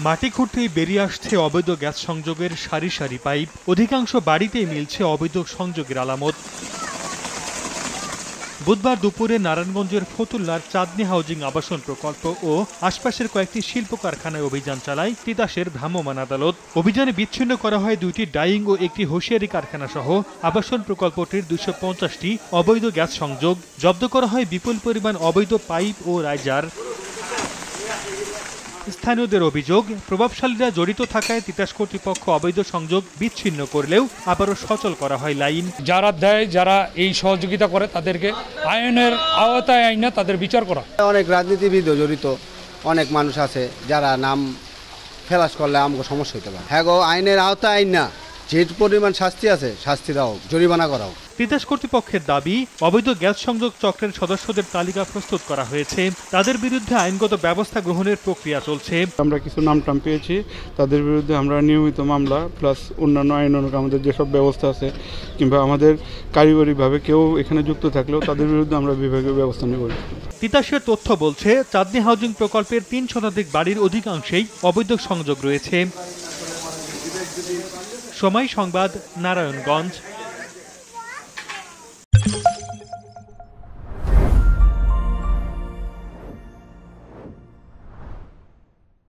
মাটি খুঁড়তেই বেরিয়ে আসছে অবৈধ গ্যাস সংযোগের সারি সারি পাইপ। অধিকাংশ বাড়িতেই মিলছে অবৈধ সংযোগের আলামত। বুধবার দুপুরে নারায়ণগঞ্জের ফতুল্লার চাঁদনী হাউজিং আবাসন প্রকল্প ও আশপাশের কয়েকটি শিল্প কারখানায় অভিযান চালায় তিতাসের ভ্রাম্যমাণ আদালত। অভিযানে বিচ্ছিন্ন করা হয় 2টি ডাইং ও একটি হোশিয়ারি কারখানা সহ আবাসন প্রকল্পটির 250টি অবৈধ গ্যাস সংযোগ। জব্দ করা হয় বিপুল পরিমাণ অবৈধ পাইপ ও রাইজার। স্থানীয়দের অভিযোগ, প্রভাবশালীরা জড়িত থাকায় তিতাস কর্তৃপক্ষ অবৈধ সংযোগ বিচ্ছিন্ন করলেও আবারও সচল করা হয় লাইন। যারা দেয়, যারা এই সহযোগিতা করে তাদেরকে আইনের আওতায় আইনা তাদের বিচার করা। অনেক রাজনীতিবিদও জড়িত, অনেক মানুষ আছে যারা নাম ফেলাস করলে আমাকে সমস্যা হতে পারে। হ্যাঁ গো, আইনের আওতায় আইন না, যে পরিমাণ শাস্তি আছে শাস্তি দাও, জরিমানা করাও। তিতাস কর্তৃপক্ষের দাবি, অবৈধ গ্যাস সংযোগ চক্রের সদস্যদের তালিকা প্রস্তুত করা হয়েছে। তাদের বিরুদ্ধে আইনগত ব্যবস্থা গ্রহণের প্রক্রিয়া চলছে। আমরা কিছু নাম পেয়েছি, তাদের বিরুদ্ধে আমরা নিয়মিত মামলা প্লাস অন্যান্য আইনানুগ আমাদের যেসব ব্যবস্থা আছে কিংবা আমাদের কারিগরিকভাবে কেউ এখানে যুক্ত থাকলেও তাদের বিরুদ্ধে আমরা বিভাগীয় ব্যবস্থা নেব। তিতাসের তথ্য বলছে, চাঁদনী হাউজিং প্রকল্পের 3 শতাধিক বাড়ির অধিকাংশেই অবৈধ সংযোগ রয়েছে। সময় সংবাদ, নারায়ণগঞ্জ।